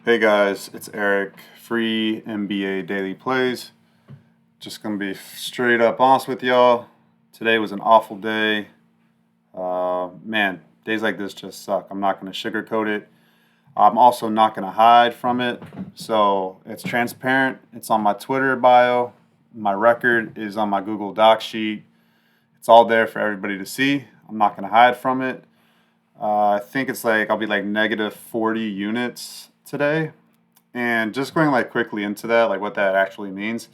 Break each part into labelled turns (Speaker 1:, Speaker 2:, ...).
Speaker 1: Hey guys, it's Eric, free NBA Daily Plays. Just gonna be straight up honest with y'all. Today was an awful day. Man, days like this just suck. I'm not gonna sugarcoat it. I'm also not gonna hide from it. So it's transparent. It's on my Twitter bio. My record is on my Google Doc sheet. It's all there for everybody to see. I'm not gonna hide from it. I think it's like I'll be like negative 40 units today. And just going like quickly into that, like what that actually means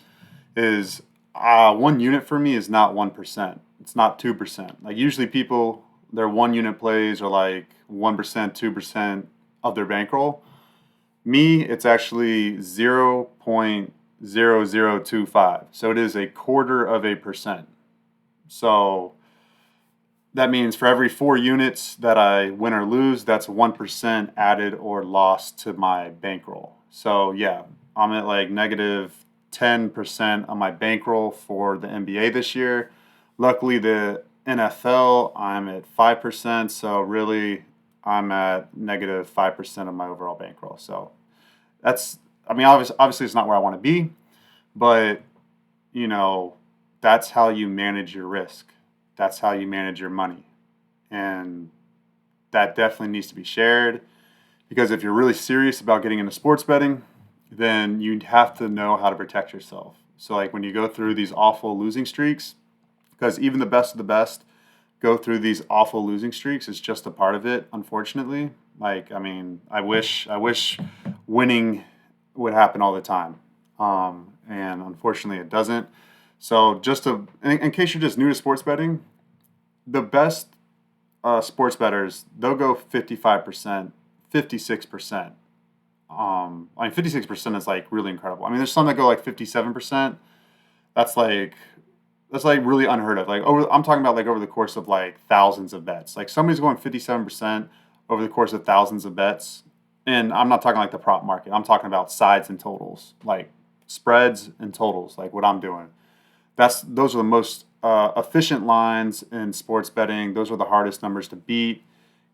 Speaker 1: is 1 unit for me is not 1%. It's not 2%. Like usually people, their 1 unit plays are like 1%, 2% of their bankroll. Me, it's actually 0.0025. So it is a quarter of a percent. So that means for every 4 units that I win or lose, that's 1% added or lost to my bankroll. So yeah, I'm at like negative 10% on my bankroll for the NBA this year. Luckily, the NFL, I'm at 5%. So really, I'm at negative 5% of my overall bankroll. So that's, I mean, obviously it's not where I want to be, but you know, that's how you manage your risk. That's how you manage your money. And that definitely needs to be shared because if you're really serious about getting into sports betting, then you have to know how to protect yourself. So, like when you go through these awful losing streaks, because even the best of the best go through these awful losing streaks, it's just a part of it, unfortunately. Like, I mean, I wish winning would happen all the time. And unfortunately, it doesn't. So, in case you're just new to sports betting, the best sports bettors, they'll go 55%, 56%. I mean, 56% is like really incredible. I mean, there's some that go like 57%. That's like really unheard of. I'm talking about like over the course of like thousands of bets. Like somebody's going 57% over the course of thousands of bets. And I'm not talking like the prop market. I'm talking about sides and totals, like spreads and totals, like what I'm doing. Those are the most efficient lines in sports betting. Those are the hardest numbers to beat.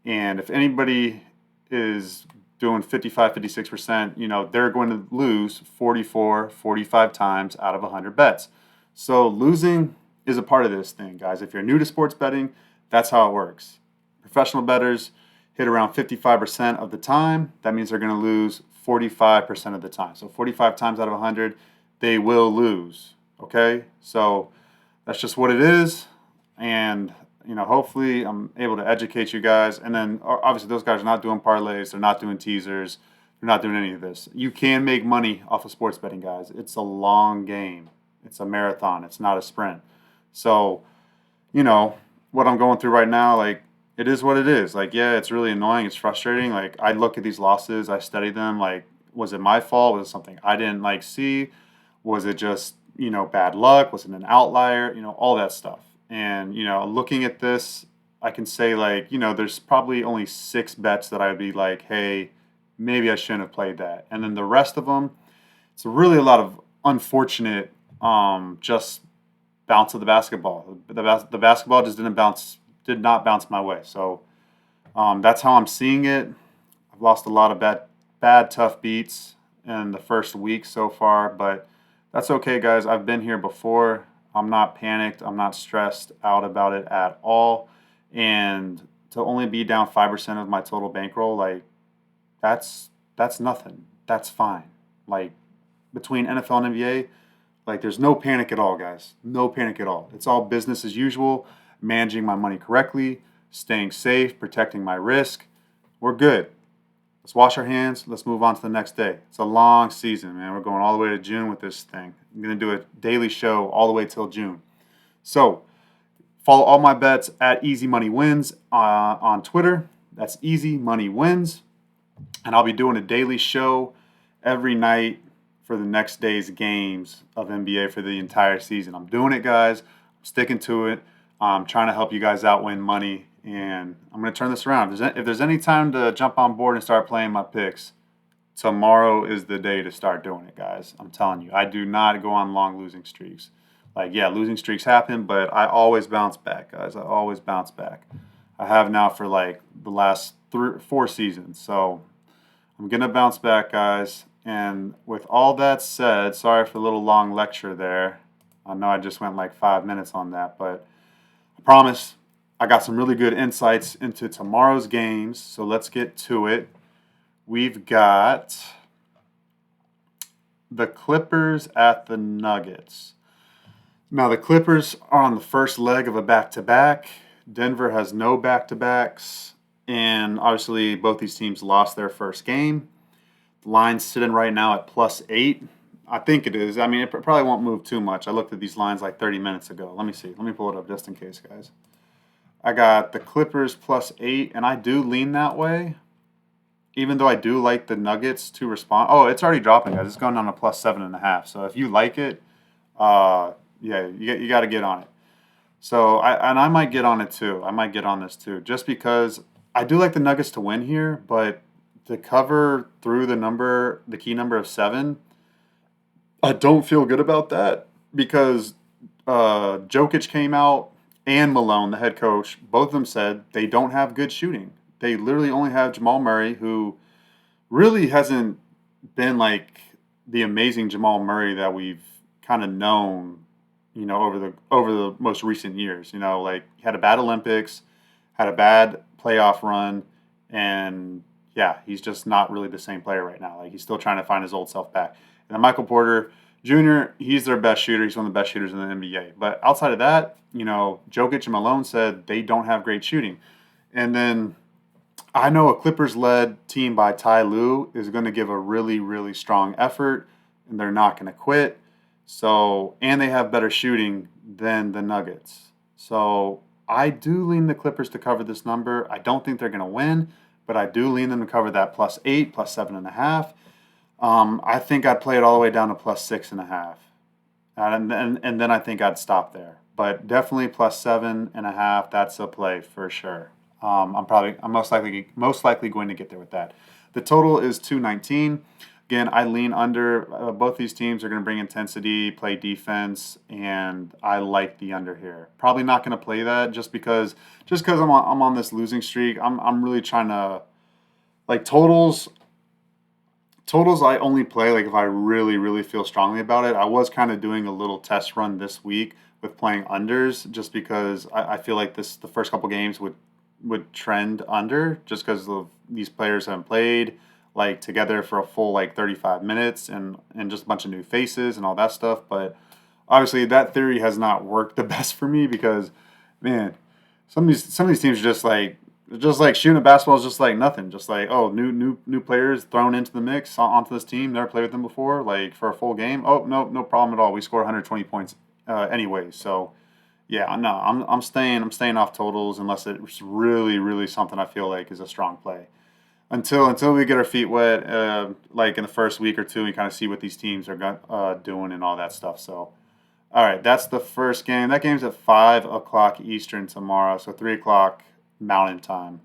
Speaker 1: And if anybody is doing 55, 56%, they're going to lose 44, 45 times out of 100 bets. So losing is a part of this thing, guys. If you're new to sports betting, that's how it works. Professional bettors hit around 55% of the time. That means they're going to lose 45% of the time. So 45 times out of 100, they will lose. Okay? So that's just what it is. And, hopefully I'm able to educate you guys. And then obviously those guys are not doing parlays. They're not doing teasers. They're not doing any of this. You can make money off of sports betting, guys. It's a long game. It's a marathon. It's not a sprint. So, what I'm going through right now, like, it is what it is. Like, yeah, it's really annoying. It's frustrating. Like, I look at these losses. I study them. Like, was it my fault? Was it something I didn't, like, see? Was it just, bad luck? Was it an outlier? All that stuff. And, looking at this, I can say, like, there's probably only 6 bets that I'd be like, hey, maybe I shouldn't have played that. And then the rest of them, it's really a lot of unfortunate just bounce of the basketball. The basketball just did not bounce my way. So that's how I'm seeing it. I've lost a lot of bad, tough beats in the first week so far, but that's okay, guys. I've been here before. I'm not panicked. I'm not stressed out about it at all. And to only be down 5% of my total bankroll, like that's nothing. That's fine. Like between NFL and NBA, like there's no panic at all, guys. No panic at all. It's all business as usual, managing my money correctly, staying safe, protecting my risk. We're good. Let's wash our hands. Let's move on to the next day. It's a long season, man. We're going all the way to June with this thing. I'm going to do a daily show all the way till June. So follow all my bets at Easy Money Wins on Twitter. That's Easy Money Wins. And I'll be doing a daily show every night for the next day's games of NBA for the entire season. I'm doing it, guys. I'm sticking to it. I'm trying to help you guys out win money. And I'm going to turn this around. If there's any time to jump on board and start playing my picks, tomorrow is the day to start doing it, guys. I'm telling you, I do not go on long losing streaks. Like, yeah, losing streaks happen, but I always bounce back, guys. I always bounce back. I have now for like the last 4 seasons. So I'm going to bounce back, guys. And with all that said, sorry for the little long lecture there. I know I just went like 5 minutes on that, but I promise I got some really good insights into tomorrow's games. So let's get to it. We've got the Clippers at the Nuggets. Now, the Clippers are on the first leg of a back-to-back. Denver has no back-to-backs. And obviously, both these teams lost their first game. The line's sitting right now at +8. I think it is. I mean, it probably won't move too much. I looked at these lines like 30 minutes ago. Let me see. Let me pull it up just in case, guys. I got the Clippers +8, and I do lean that way, even though I do like the Nuggets to respond. Oh, it's already dropping, guys. It's going down to +7.5. So if you like it, yeah, you got to get on it. So I might get on it too. I might get on this too, just because I do like the Nuggets to win here, but to cover through the key number of 7, I don't feel good about that because Jokic came out and Malone, the head coach, both of them said they don't have good shooting. They literally only have Jamal Murray, who really hasn't been like the amazing Jamal Murray that we've kind of known, over the most recent years. Like he had a bad Olympics, had a bad playoff run, and yeah, he's just not really the same player right now. Like he's still trying to find his old self back. And then Michael Porter Jr., he's their best shooter. He's one of the best shooters in the NBA. But outside of that, Jokic and Malone said they don't have great shooting. And then I know a Clippers-led team by Ty Lue is going to give a really, really strong effort, and they're not going to quit. So, and they have better shooting than the Nuggets. So, I do lean the Clippers to cover this number. I don't think they're going to win, but I do lean them to cover that +8, +7.5. I think I'd play it all the way down to +6.5, and then I think I'd stop there. But definitely +7.5. That's a play for sure. I'm most likely going to get there with that. The total is 219. Again, I lean under. Both these teams are going to bring intensity, play defense, and I like the under here. Probably not going to play that just because I'm on this losing streak. I'm really trying to like totals. Totals I only play like if I really, really feel strongly about it. I was kind of doing a little test run this week with playing unders just because I feel like the first couple games would trend under just because of these players haven't played like together for a full like 35 minutes and just a bunch of new faces and all that stuff. But obviously that theory has not worked the best for me because, man, some of these teams are just like shooting a basketball is just like nothing. Just like, oh, new players thrown into the mix onto this team. Never played with them before. Like for a full game. Oh, no problem at all. We score 120 points anyway. So yeah, no, I'm staying off totals unless it's really, really something I feel like is a strong play. Until we get our feet wet, like in the first week or two, we kind of see what these teams are doing and all that stuff. So, all right, that's the first game. That game's at 5 o'clock Eastern tomorrow, so 3 o'clock Mountain Time.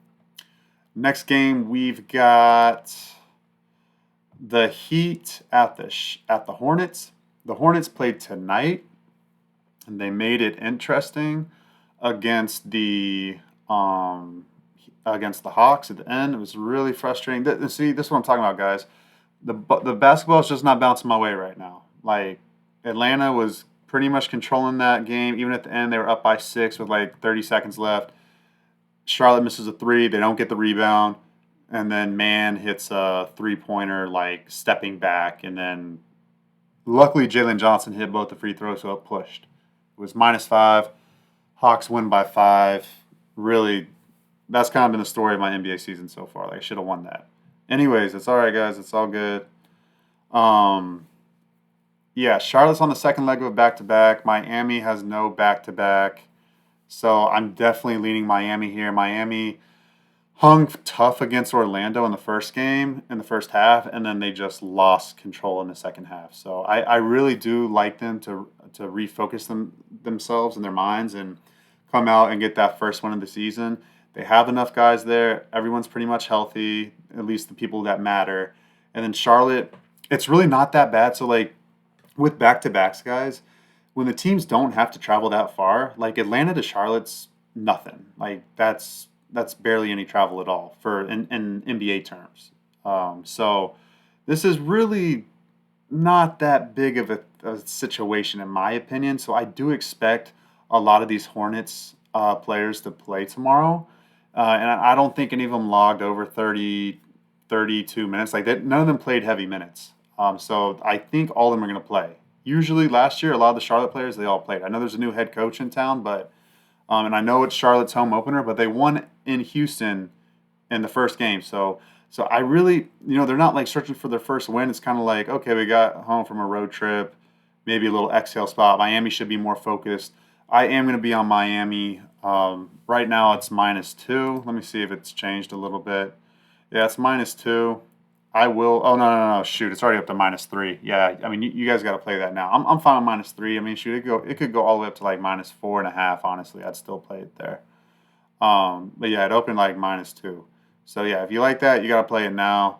Speaker 1: Next game, we've got the Heat at the Hornets. The Hornets played tonight, and they made it interesting against the Hawks at the end. It was really frustrating. See, this is what I'm talking about, guys. The basketball is just not bouncing my way right now. Like Atlanta was pretty much controlling that game. Even at the end, they were up by 6 with like 30 seconds left. Charlotte misses a 3. They don't get the rebound. And then Man hits a 3-pointer, like stepping back. And then luckily Jalen Johnson hit both the free throws, so it pushed. It was -5. Hawks win by 5. Really, that's kind of been the story of my NBA season so far. Like, I should have won that. Anyways, it's all right, guys. It's all good. Yeah, Charlotte's on the second leg of a back-to-back. Miami has no back-to-back. So I'm definitely leaning Miami here. Miami hung tough against Orlando in the first game, in the first half, and then they just lost control in the second half. So I really do like them to refocus themselves and their minds and come out and get that first win of the season. They have enough guys there. Everyone's pretty much healthy, at least the people that matter. And then Charlotte, it's really not that bad. So, like, with back-to-backs, guys, when the teams don't have to travel that far, like Atlanta to Charlotte's nothing. Like, that's barely any travel at all in NBA terms. So this is really not that big of a situation in my opinion. So I do expect a lot of these Hornets players to play tomorrow. And I don't think any of them logged over 30, 32 minutes. Like none of them played heavy minutes. So I think all of them are going to play. Usually last year, a lot of the Charlotte players, they all played. I know there's a new head coach in town, but and I know it's Charlotte's home opener, but they won in Houston in the first game. So I really, they're not like searching for their first win. It's kind of like, okay, we got home from a road trip, maybe a little exhale spot. Miami should be more focused. I am going to be on Miami. Right now it's -2. Let me see if it's changed a little bit. Yeah, it's -2. I will. Oh no! Shoot, it's already up to -3. Yeah, I mean you guys got to play that now. I'm fine with -3. I mean, shoot, it could go all the way up to like -4.5. Honestly, I'd still play it there. But yeah, it opened like -2. So yeah, if you like that, you got to play it now.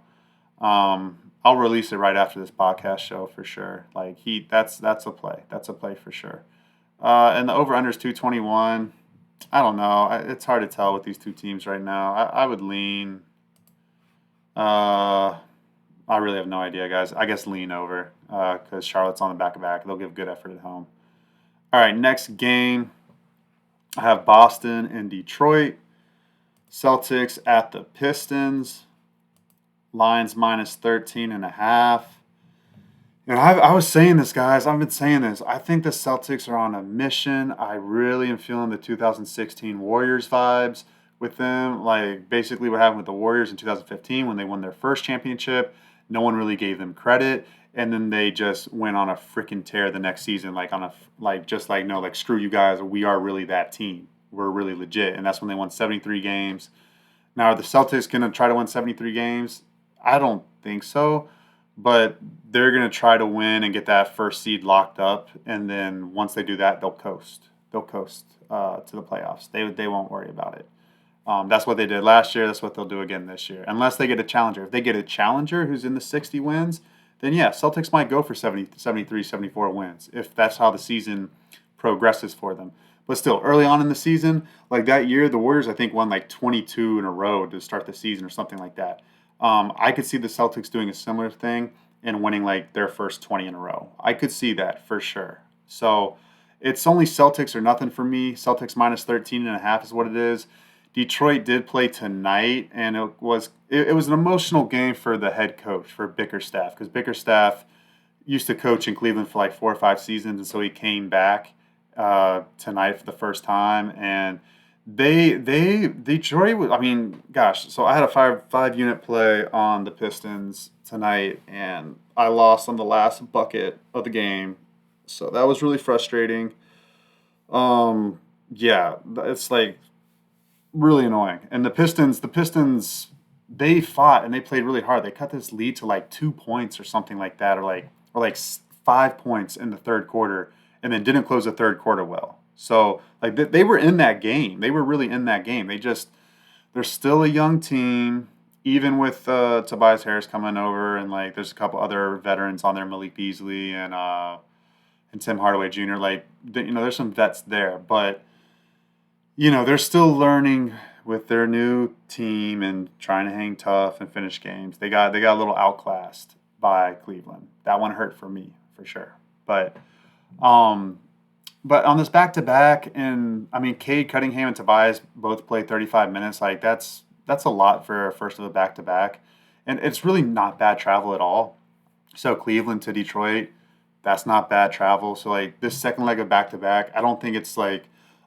Speaker 1: I'll release it right after this podcast show for sure. Like that's a play. That's a play for sure. And the over under is 221. I don't know. It's hard to tell with these two teams right now. I would lean. Uh, I really have no idea, guys. I guess lean over because Charlotte's on the back of back. They'll give good effort at home. All right, next game. I have Boston and Detroit. Celtics at the Pistons. Lions -13.5. And I was saying this, guys. I've been saying this. I think the Celtics are on a mission. I really am feeling the 2016 Warriors vibes with them. Like basically what happened with the Warriors in 2015 when they won their first championship. No one really gave them credit, and then they just went on a freaking tear the next season. Like screw you guys. We are really that team. We're really legit, and that's when they won 73 games. Now are the Celtics going to try to win 73 games? I don't think so. But they're going to try to win and get that first seed locked up, and then once they do that, they'll coast. They'll coast to the playoffs. They won't worry about it. That's what they did last year. That's what they'll do again this year, unless they get a challenger. If they get a challenger who's in the 60 wins, then yeah, Celtics might go for 70, 73, 74 wins if that's how the season progresses for them. But still, early on in the season, like that year, the Warriors I think won like 22 in a row to start the season or something like that. I could see the Celtics doing a similar thing and winning like their first 20 in a row. I could see that for sure. So it's only Celtics or nothing for me. Celtics -13.5 is what it is. Detroit did play tonight, and it was an emotional game for the head coach, for Bickerstaff, because Bickerstaff used to coach in Cleveland for like 4 or 5 seasons, and so he came back tonight for the first time, and Detroit was, I mean, gosh, so I had a five unit play on the Pistons tonight, and I lost on the last bucket of the game, so that was really frustrating. Yeah, it's like really annoying. And the Pistons, they fought and they played really hard. They cut this lead to like 2 points or something like that, or like 5 points in the third quarter, and then didn't close the third quarter well. So like they were in that game. They were really in that game. They're still a young team, even with Tobias Harris coming over, and like there's a couple other veterans on there, Malik Beasley and Tim Hardaway Jr. Like there's some vets there, but they're still learning with their new team and trying to hang tough and finish games. They got a little outclassed by Cleveland. That one hurt for me for sure. Um, but on this back to back, and I mean, Cade Cunningham and Tobias both played 35 minutes. Like that's a lot for a first of a back to back, and it's really not bad travel at all. So Cleveland to Detroit, that's not bad travel. So like this second leg of back to back, I don't think it's like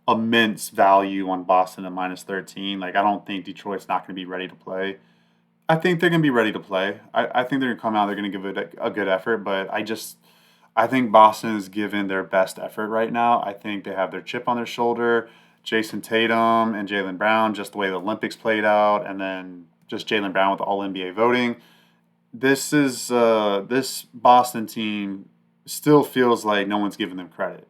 Speaker 1: immense value on Boston at -13. Like I don't think Detroit's not going to be ready to play. I think they're going to be ready to play. I think they're going to come out. They're going to give it a good effort, but I think Boston is giving their best effort right now. I think they have their chip on their shoulder. Jason Tatum and Jaylen Brown, just the way the Olympics played out, and then just Jaylen Brown with the All NBA voting. This Boston team still feels like no one's giving them credit,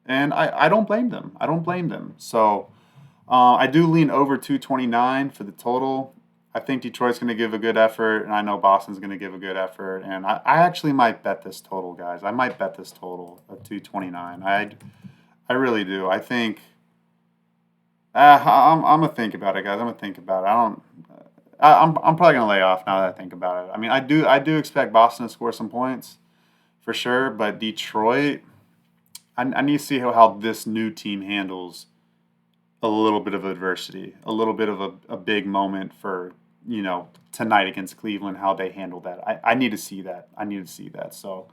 Speaker 1: and I don't blame them. I don't blame them. So I do lean over 229 for the total. I think Detroit's going to give a good effort, and I know Boston's going to give a good effort. And I actually might bet this total, guys. I might bet this total of 229. I really do. I think I'm gonna think about it, guys. I'm gonna think about it. I'm probably gonna lay off now that I think about it. I mean, I do expect Boston to score some points for sure, but Detroit, I need to see how this new team handles a little bit of adversity, a little bit of a big moment for, tonight against Cleveland, how they handle that. I need to see that. I need to see that. So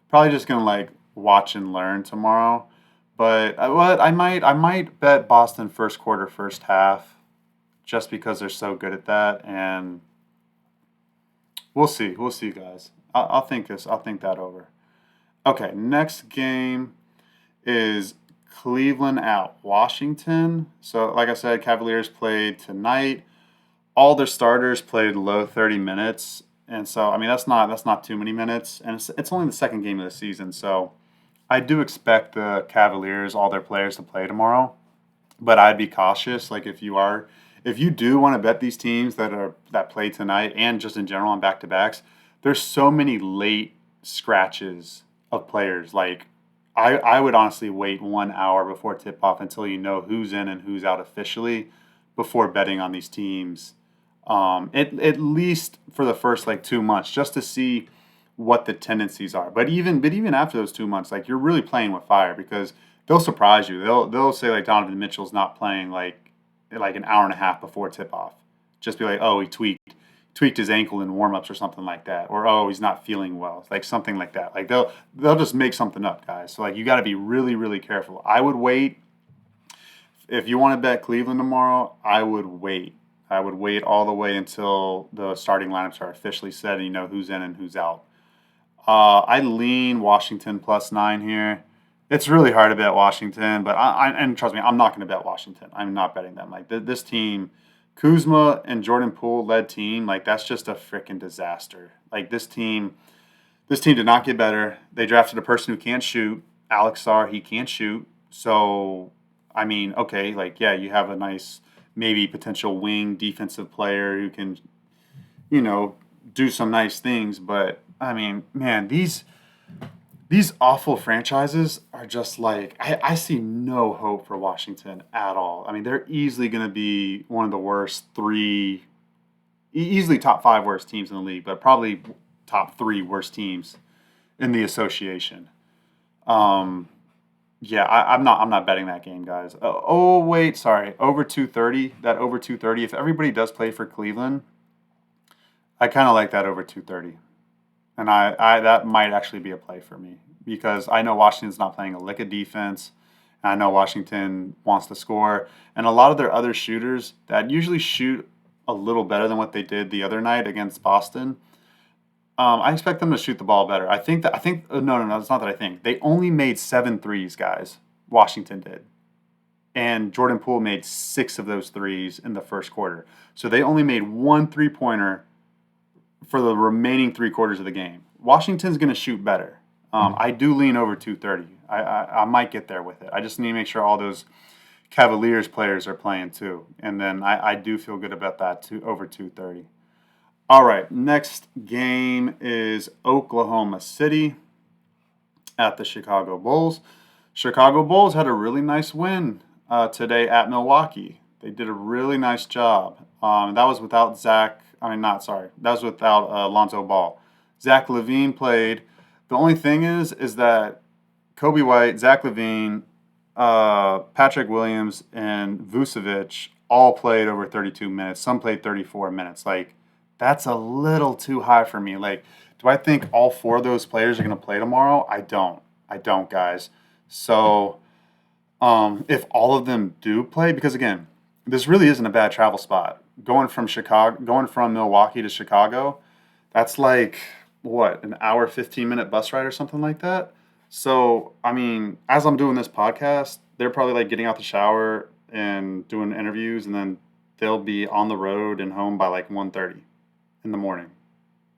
Speaker 1: probably just gonna like watch and learn tomorrow. But what I might bet Boston first quarter, first half, just because they're so good at that, and we'll see. We'll see, guys. I'll think this. I'll think that over. Okay, next game is Cleveland at Washington. So, like I said, Cavaliers played tonight. All their starters played low 30 minutes, and so I mean that's not too many minutes, and it's only the second game of the season. So I do expect the Cavaliers, all their players, to play tomorrow, but I'd be cautious. Like if you do want to bet these teams that play tonight and just in general on back to backs, there's so many late scratches of players. Like I would honestly wait 1 hour before tip off until you know who's in and who's out officially before betting on these teams. At least for the first like 2 months, just to see what the tendencies are. But even after those 2 months, like you're really playing with fire because they'll surprise you. They'll say like Donovan Mitchell's not playing like an hour and a half before tip off. Just be like, oh, he tweaked his ankle in warmups or something like that, or oh, he's not feeling well, like something like that. Like they'll just make something up, guys. So like you got to be really really careful. I would wait if you want to bet Cleveland tomorrow. I would wait. I would wait all the way until the starting lineups are officially set and you know who's in and who's out. I lean Washington +9 here. It's really hard to bet Washington, but and trust me, I'm not going to bet Washington. I'm not betting them. Like this team, Kuzma and Jordan Poole led team, like that's just a freaking disaster. Like this team did not get better. They drafted a person who can't shoot. Alex Sarr, he can't shoot. So I mean, okay, like yeah, you have a nice maybe potential wing defensive player who can you know, do some nice things. But I mean, man, these awful franchises are just like I see no hope for Washington at all. I mean, they're easily going to be one of the worst three, easily top five worst teams in the league, but probably top three worst teams in the association. Um, yeah, I'm not betting that game, guys. Oh wait, sorry, over 230. That over 230. If everybody does play for Cleveland, I kind of like that over 230. And I that might actually be a play for me because I know Washington's not playing a lick of defense. And I know Washington wants to score. And a lot of their other shooters that usually shoot a little better than what they did the other night against Boston, I expect them to shoot the ball better. No, it's not that I think. They only made 7 threes, guys. Washington did. And Jordan Poole made 6 of those threes in the first quarter. So they only made one 3-pointer for the remaining 3 quarters of the game. Washington's going to shoot better. I do lean over 230. I might get there with it. I just need to make sure all those Cavaliers players are playing too. And then I do feel good about that too, over 230. All right, next game is Oklahoma City at the Chicago Bulls. Chicago Bulls had a really nice win today at Milwaukee. They did a really nice job. That was without Zach. I mean, not sorry. That was without Lonzo Ball. Zach LaVine played. The only thing is that Kobe White, Zach LaVine, Patrick Williams, and Vucevic all played over 32 minutes. Some played 34 minutes. Like, that's a little too high for me. Like, do I think all 4 of those players are going to play tomorrow? I don't. I don't, guys. So, if all of them do play, because again, this really isn't a bad travel spot. Going from Milwaukee to Chicago, that's like what, an hour 15-minute bus ride or something like that. So, I mean, as I'm doing this podcast, they're probably like getting out the shower and doing interviews, and then they'll be on the road and home by like 1:30 in the morning,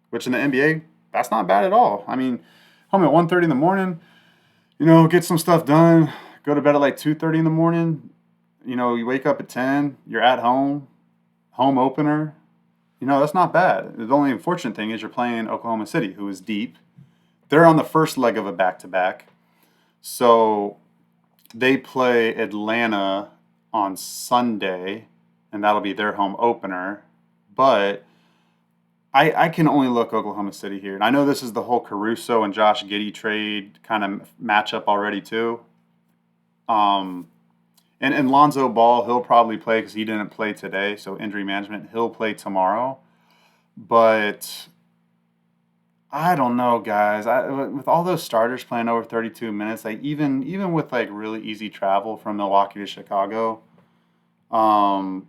Speaker 1: which in the NBA, that's not bad at all. I mean, home at 1:30 in the morning, get some stuff done, go to bed at like 2:30 in the morning. You wake up at 10, you're at home opener. That's not bad. The only unfortunate thing is you're playing Oklahoma City, who is deep. They're on the first leg of a back-to-back. So they play Atlanta on Sunday, and that'll be their home opener. but I can only look Oklahoma City here. And I know this is the whole Caruso and Josh Giddey trade kind of matchup already too. Um, and Lonzo Ball, he'll probably play because he didn't play today, so injury management. He'll play tomorrow. But I don't know, guys. With all those starters playing over 32 minutes, like even with like really easy travel from Milwaukee to Chicago, um,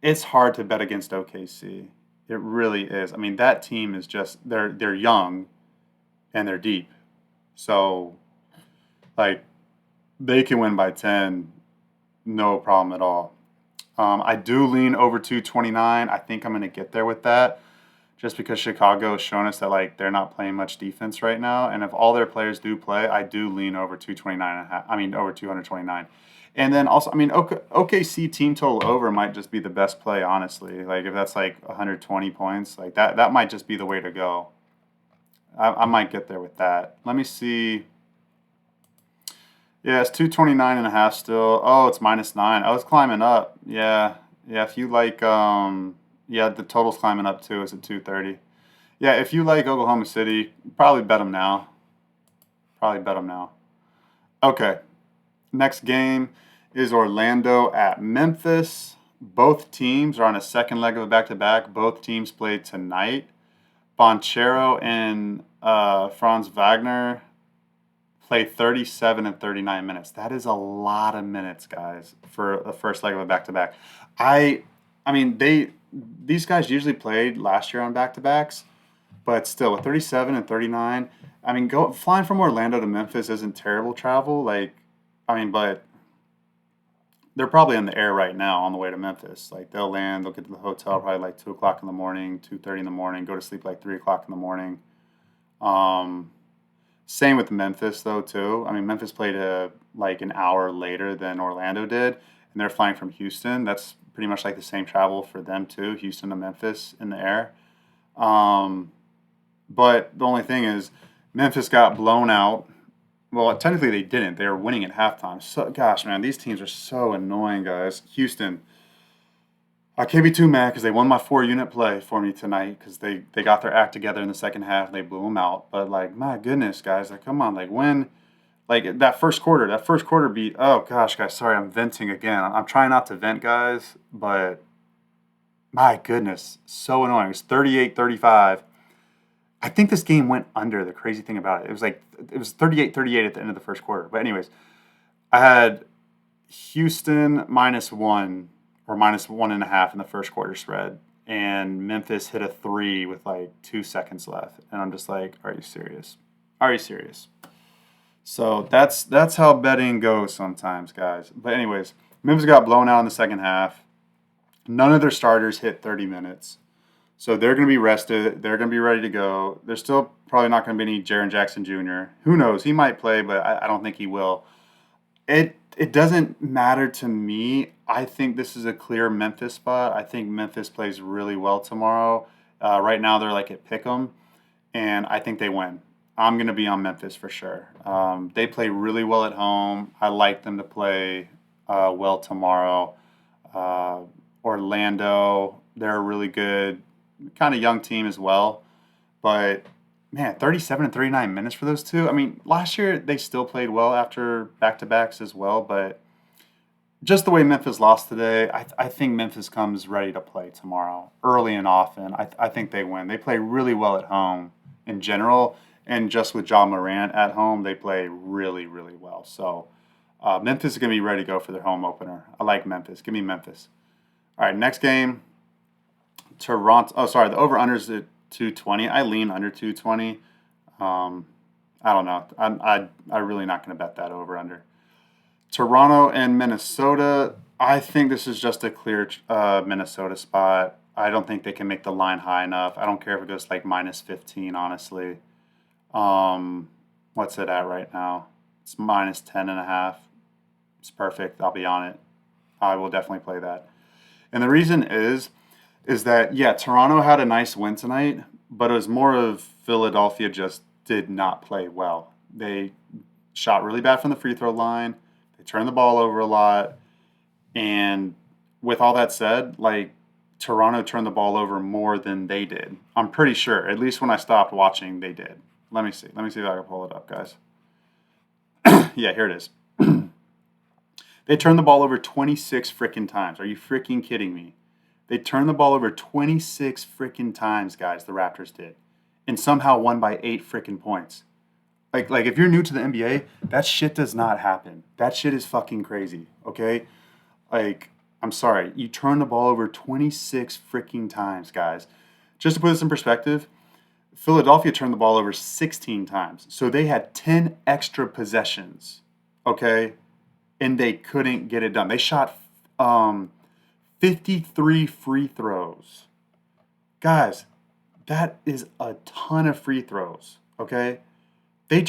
Speaker 1: it's hard to bet against OKC. It really is. I mean, that team is just they're young and they're deep. So like they can win by 10, no problem at all. I do lean over 229. I think I'm going to get there with that just because Chicago has shown us that like they're not playing much defense right now. And if all their players do play, I do lean over 229 and a half. I mean, over 229. And then also, I mean, OKC team total over might just be the best play, honestly. Like if that's like 120 points, like that might just be the way to go. I might get there with that. Let me see. Yeah, it's 229 and a half still. Oh, it's -9. Oh, it's climbing up. Yeah. Yeah, if you like yeah, the total's climbing up too. It's at 230. Yeah, if you like Oklahoma City, probably bet them now. Probably bet them now. Okay. Next game is Orlando at Memphis. Both teams are on a second leg of a back-to-back. Both teams play tonight. Bonchero and Franz Wagner play 37 and 39 minutes. That is a lot of minutes, guys, for the first leg of a back-to-back. I mean, these guys usually played last year on back-to-backs, but still with 37 and 39, I mean, flying from Orlando to Memphis isn't terrible travel. Like, I mean, but they're probably in the air right now on the way to Memphis. Like they'll land, they'll get to the hotel probably like 2 o'clock in the morning, 2:30 in the morning, go to sleep like 3 o'clock in the morning. Um, Same with Memphis though too. I mean, Memphis played like an hour later than Orlando did, and they're flying from Houston. That's pretty much like the same travel for them too, Houston to Memphis in the air. Um, but the only thing is, Memphis got blown out. Well, technically they didn't. They were winning at halftime. So, gosh, man, these teams are so annoying, guys. Houston, I can't be too mad because they won my 4 unit play for me tonight because they got their act together in the second half and they blew them out. But like, my goodness, guys, like, come on, like, when, like that first quarter beat. Oh gosh, guys, sorry, I'm venting again. I'm trying not to vent, guys, but my goodness, so annoying. It was 38-35. I think this game went under. The crazy thing about it was 38-38 at the end of the first quarter. But anyways, I had Houston -1 or -1.5 in the first quarter spread, and Memphis hit a three with like 2 seconds left, and I'm just like, are you serious? Are you serious? So that's how betting goes sometimes, guys. But anyways, Memphis got blown out in the second half. None of their starters hit 30 minutes. So they're going to be rested. They're going to be ready to go. There's still probably not going to be any Jaren Jackson Jr. Who knows? He might play, but I don't think he will. It doesn't matter to me. I think this is a clear Memphis spot. I think Memphis plays really well tomorrow. Right now they're like at Pick'em, and I think they win. I'm going to be on Memphis for sure. They play really well at home. I like them to play well tomorrow. Orlando, they're a really good, kind of young team as well. But man, 37 and 39 minutes for those two. I mean, last year they still played well after back-to-backs as well, but just the way Memphis lost today, I think Memphis comes ready to play tomorrow, early and often. I think they win. They play really well at home in general, and just with Ja Morant at home, they play really, really well. So Memphis is going to be ready to go for their home opener. I like Memphis. Give me Memphis. All right, next game, Toronto. Oh, sorry, the over-under is at 220. I lean under 220. I don't know. I'm really not going to bet that over-under. Toronto and Minnesota. I think this is just a clear Minnesota spot. I don't think they can make the line high enough. I don't care if it goes like -15, honestly. What's it at right now? It's -10.5. It's perfect. I'll be on it. I will definitely play that. And the reason is that, yeah, Toronto had a nice win tonight, but it was more of Philadelphia just did not play well. They shot really bad from the free throw line. They turned the ball over a lot. And with all that said, like, Toronto turned the ball over more than they did. I'm pretty sure. At least when I stopped watching, they did. Let me see. Let me see if I can pull it up, guys. Yeah, here it is. They turned the ball over 26 freaking times. Are you freaking kidding me? They turned the ball over 26 freaking times, guys, the Raptors did. And somehow won by 8 freaking points. Like if you're new to the NBA, that shit does not happen. That shit is fucking crazy, okay? Like, I'm sorry. You turn the ball over 26 freaking times, guys. Just to put this in perspective, Philadelphia turned the ball over 16 times. So they had 10 extra possessions, okay? And they couldn't get it done. They shot 53 free throws. Guys, that is a ton of free throws, okay? They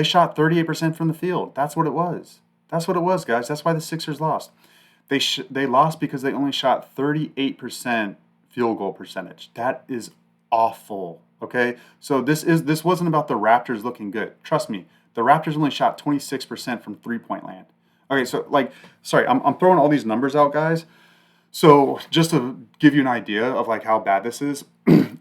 Speaker 1: shot 38% from the field. That's what it was. That's what it was, guys. That's why the Sixers lost. They lost because they only shot 38% field goal percentage. That is awful, okay? So this wasn't about the Raptors looking good. Trust me, the Raptors only shot 26% from three-point land. Okay, so sorry, I'm throwing all these numbers out, guys. So just to give you an idea of like how bad this is,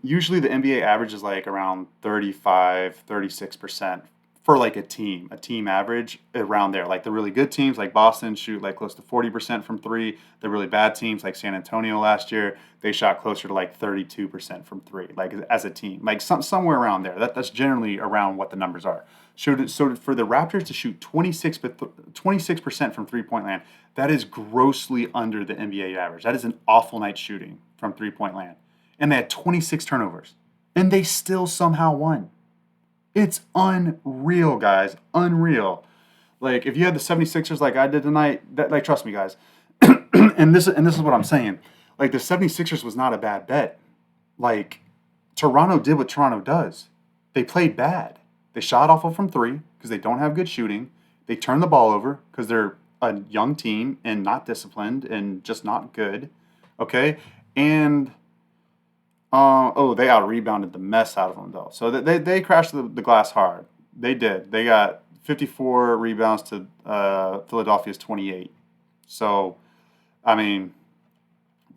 Speaker 1: usually the NBA average is like around 35, 36% for like a team average around there. Like the really good teams like Boston shoot like close to 40% from three. The really bad teams like San Antonio last year, they shot closer to like 32% from three, like as a team, like somewhere around there. That's generally around what the numbers are. So for the Raptors to shoot 26% from three-point land, that is grossly under the NBA average. That is an awful night shooting from three-point land. And they had 26 turnovers. And they still somehow won. It's unreal, guys. Unreal. Like, if you had the 76ers like I did tonight, like, trust me, guys. and this is what I'm saying. Like, the 76ers was not a bad bet. Like, Toronto did what Toronto does. They played bad. They shot awful from three because they don't have good shooting. They turned the ball over because they're a young team and not disciplined and just not good. Okay? And, they out-rebounded the mess out of them, though. So they crashed the glass hard. They did. They got 54 rebounds to Philadelphia's 28. So, I mean,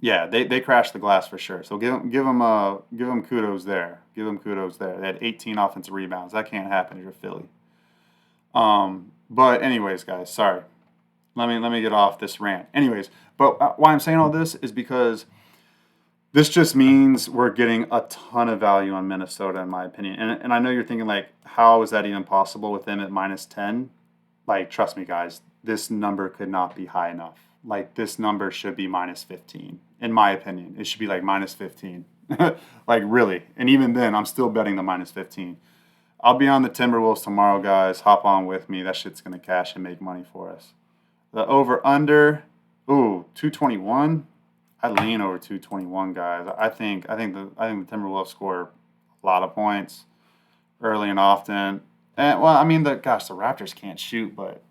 Speaker 1: yeah, they crashed the glass for sure. So give them kudos there. Give them kudos there. They had 18 offensive rebounds. That can't happen if you're Philly. But anyways, guys, sorry. Let me get off this rant. Anyways, but why I'm saying all this is because this just means we're getting a ton of value on Minnesota, in my opinion. And I know you're thinking, like, how is that even possible with them at minus 10? Like, trust me, guys, this number could not be high enough. Like, this number should be minus 15, in my opinion. It should be, like, minus 15. Like, really. And even then, I'm still betting the minus 15. I'll be on the Timberwolves tomorrow, guys. Hop on with me. That shit's going to cash and make money for us. The over-under, 221. I lean over 221, guys. I think the Timberwolves score a lot of points early and often. And well, I mean the Raptors can't shoot, but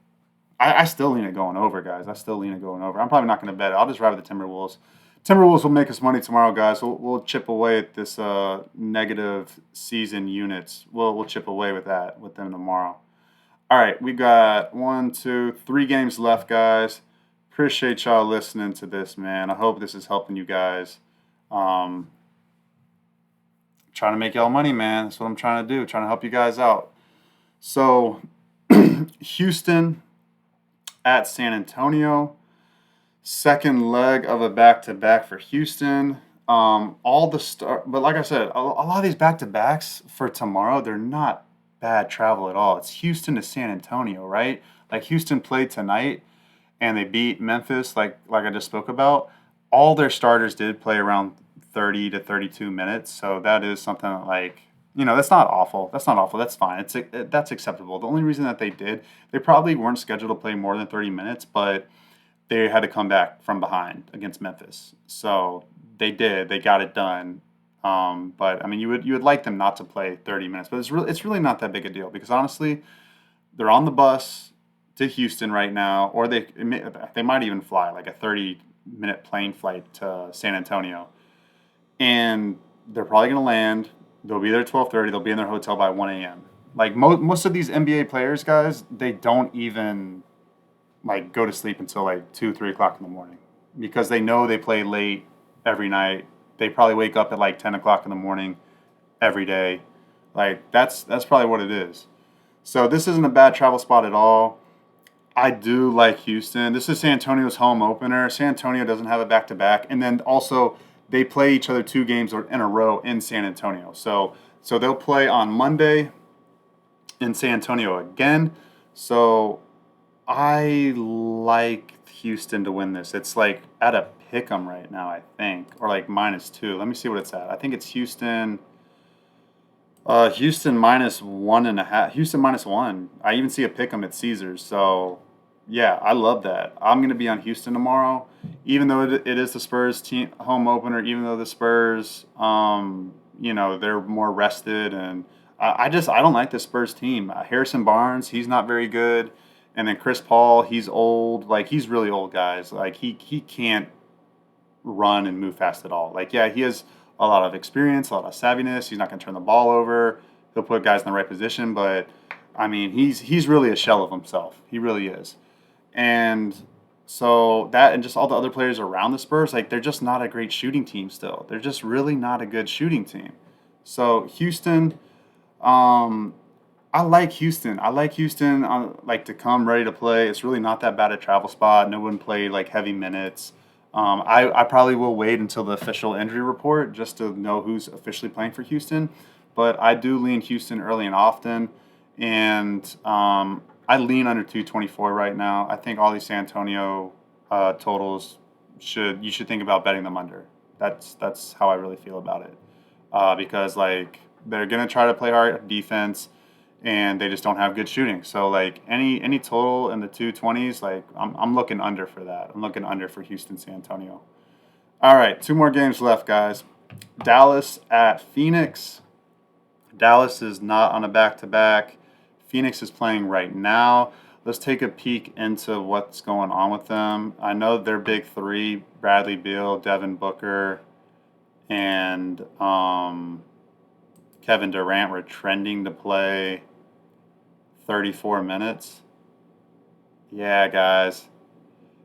Speaker 1: I still lean it going over, guys. I still lean it going over. I'm probably not going to bet it. I'll just ride with the Timberwolves. Timberwolves will make us money tomorrow, guys. We'll chip away at this negative season units. We'll chip away with them tomorrow. All right, we got 3 games left, guys. Appreciate y'all listening to this, man. I hope this is helping you guys. Trying to make y'all money, man. That's what I'm trying to do. Trying to help you guys out. So, Houston at San Antonio. Second leg of a back-to-back for Houston. But like I said, a lot of these back-to-backs for tomorrow, they're not bad travel at all. It's Houston to San Antonio, right? Like, Houston played tonight, and they beat Memphis, like I just spoke about. All their starters did play around 30 to 32 minutes, so that is something that, like, that's not awful. That's not awful. That's fine. That's acceptable. The only reason that they probably weren't scheduled to play more than 30 minutes, but they had to come back from behind against Memphis. So they did. They got it done. But I mean, you would like them not to play 30 minutes, but it's really not that big a deal because honestly, they're on the bus to Houston right now, or they might even fly like a 30-minute plane flight to San Antonio, and they're probably going to land. They'll be there at 12:30. They'll be in their hotel by 1 a.m. Like most of these NBA players, guys, they don't even like go to sleep until like 2, 3 o'clock in the morning because they know they play late every night. They probably wake up at like 10 o'clock in the morning every day. Like that's probably what it is. So this isn't a bad travel spot at all. I do like Houston. This is San Antonio's home opener. San Antonio doesn't have a back to back, and then also they play each other 2 games in a row in San Antonio. So they'll play on Monday in San Antonio again. So I like Houston to win this. It's like at a pick 'em right now, I think, or like -2. Let me see what it's at. I think it's Houston. Houston -1.5. Houston -1. I even see a pick 'em at Caesars. So yeah, I love that. I'm gonna be on Houston tomorrow, even though it is the Spurs team home opener. Even though the Spurs, they're more rested, and I don't like the Spurs team. Harrison Barnes, he's not very good, and then Chris Paul, he's old. Like he's really old, guys. Like he can't run and move fast at all. Like, yeah, he has a lot of experience, a lot of savviness. He's not going to turn the ball over. He'll put guys in the right position, but I mean, he's really a shell of himself. He really is. And so that and just all the other players around the Spurs, like they're just not a great shooting team still. They're just really not a good shooting team. So Houston, um, I like Houston. I like Houston like to come ready to play. It's really not that bad a travel spot. No one played like heavy minutes. I probably will wait until the official injury report just to know who's officially playing for Houston. But I do lean Houston early and often. And I lean under 224 right now. I think all these San Antonio totals you should think about betting them under. That's how I really feel about it. Because like they're gonna try to play hard defense, and they just don't have good shooting. So like any total in the 220s, like I'm looking under for that. I'm looking under for Houston San Antonio. All right, 2 more games left, guys. Dallas at Phoenix. Dallas is not on a back-to-back. Phoenix is playing right now. Let's take a peek into what's going on with them. I know their big three: Bradley Beal, Devin Booker, and Kevin Durant were trending to play 34 minutes. Yeah, guys.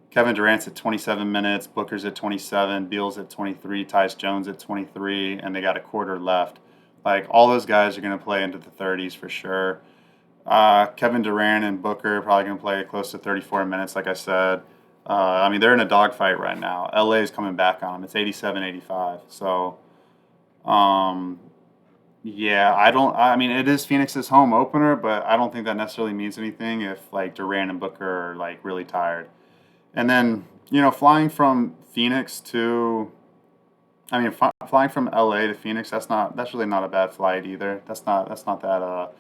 Speaker 1: Kevin Durant's at 27 minutes, Booker's at 27, Beal's at 23, Tyus Jones at 23, and they got a quarter left. Like, all those guys are going to play into the 30s for sure. Kevin Durant and Booker are probably going to play close to 34 minutes, like I said. I mean, they're in a dogfight right now. LA is coming back on them. It's 87-85. So, yeah, I mean, it is Phoenix's home opener, but I don't think that necessarily means anything if, like, Durant and Booker are, like, really tired. And then, flying from Phoenix to, flying from LA to Phoenix, that's really not a bad flight either. That's not that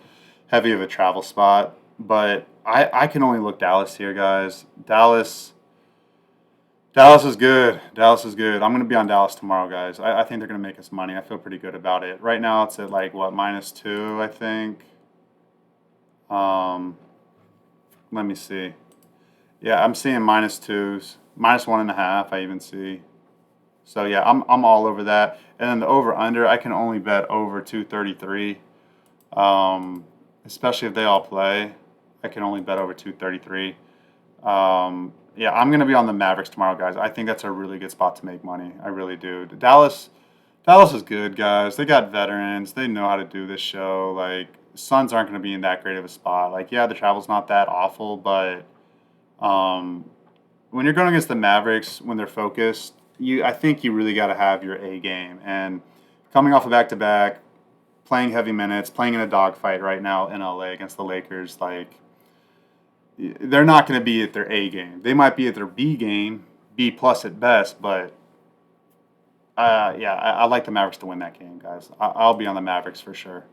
Speaker 1: heavy of a travel spot. But I can only look Dallas here, guys. Dallas is good. Dallas is good. I'm going to be on Dallas tomorrow, guys. I think they're going to make us money. I feel pretty good about it. Right now, it's at like, what, -2, I think. Um, Let me see. Yeah, I'm seeing -2s, -1.5. I even see. So yeah, I'm all over that. And then the over under, I can only bet over 233. Especially if they all play, I can only bet over 233. Yeah, I'm gonna be on the Mavericks tomorrow, guys. I think that's a really good spot to make money. I really do. Dallas is good, guys. They got veterans. They know how to do this show. Like, Suns aren't gonna be in that great of a spot. Like, yeah, the travel's not that awful, but um, when you're going against the Mavericks, when they're focused, I think you really got to have your A game. And coming off a back to back, playing heavy minutes, playing in a dogfight right now in LA against the Lakers, like they're not going to be at their A game. They might be at their B game, B plus at best, but yeah, I like the Mavericks to win that game, guys. I'll be on the Mavericks for sure.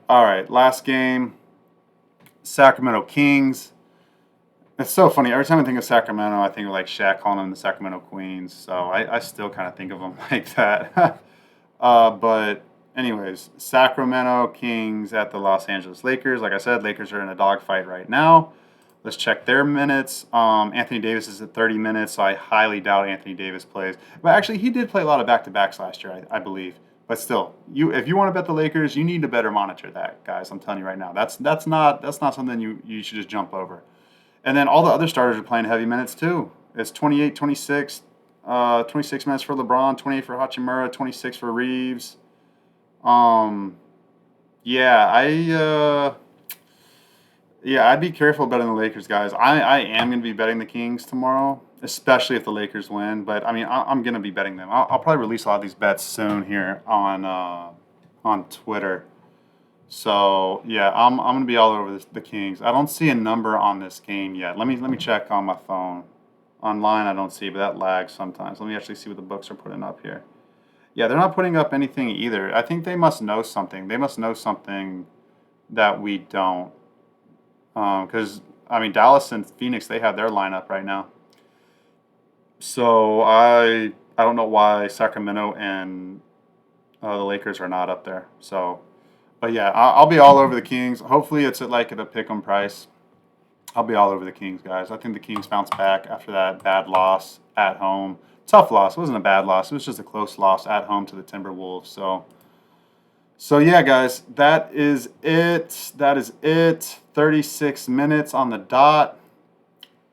Speaker 1: All right, last game, Sacramento Kings. It's so funny. Every time I think of Sacramento, I think of like Shaq calling them the Sacramento Queens. So I still kind of think of them like that. But anyways, Sacramento Kings at the Los Angeles Lakers. Like I said, Lakers are in a dogfight right now. Let's check their minutes. Anthony Davis is at 30 minutes, so I highly doubt Anthony Davis plays. But actually, he did play a lot of back-to-backs last year, I believe. But still, if you want to bet the Lakers, you need to better monitor that, guys. I'm telling you right now. That's not something you should just jump over. And then all the other starters are playing heavy minutes too. It's 28, 26. 26 minutes for LeBron, 28 for Hachimura, 26 for Reeves. Yeah, I'd be careful betting the Lakers, guys. I am going to be betting the Kings tomorrow, especially if the Lakers win. But I mean, I'm going to be betting them. I'll probably release a lot of these bets soon here on Twitter. So yeah, I'm going to be all over the Kings. I don't see a number on this game yet. Let me check on my phone. Online, I don't see, but that lags sometimes. Let me actually see what the books are putting up here. Yeah, they're not putting up anything either. I think they must know something. They must know something that we don't. Because I mean, Dallas and Phoenix, they have their lineup right now. So I don't know why Sacramento and the Lakers are not up there. So, but yeah, I'll be all over the Kings. Hopefully, it's at like at a pick'em price. I'll be all over the Kings, guys. I think the Kings bounce back after that bad loss at home. Tough loss. It wasn't a bad loss. It was just a close loss at home to the Timberwolves. So yeah, guys, that is it. That is it. 36 minutes on the dot.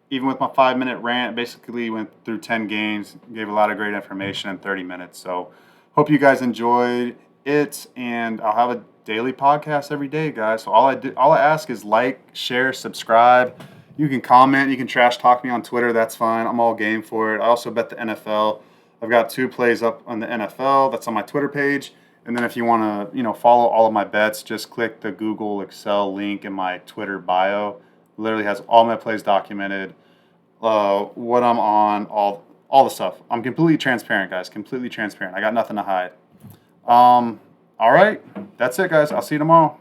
Speaker 1: Even with my 5-minute rant, basically went through 10 games, gave a lot of great information in 30 minutes. So hope you guys enjoyed it, and I'll have a daily podcast every day, guys. So all I ask is like, share, subscribe. You can comment, you can trash talk me on Twitter. That's fine. I'm all game for it. I also bet the NFL. I've got 2 plays up on the NFL. That's on my Twitter page. And then if you want to, follow all of my bets, just click the Google Excel link in my Twitter bio. Literally has all my plays documented, what I'm on, all the stuff. I'm completely transparent, guys. Completely transparent. I got nothing to hide. All right. That's it, guys. I'll see you tomorrow.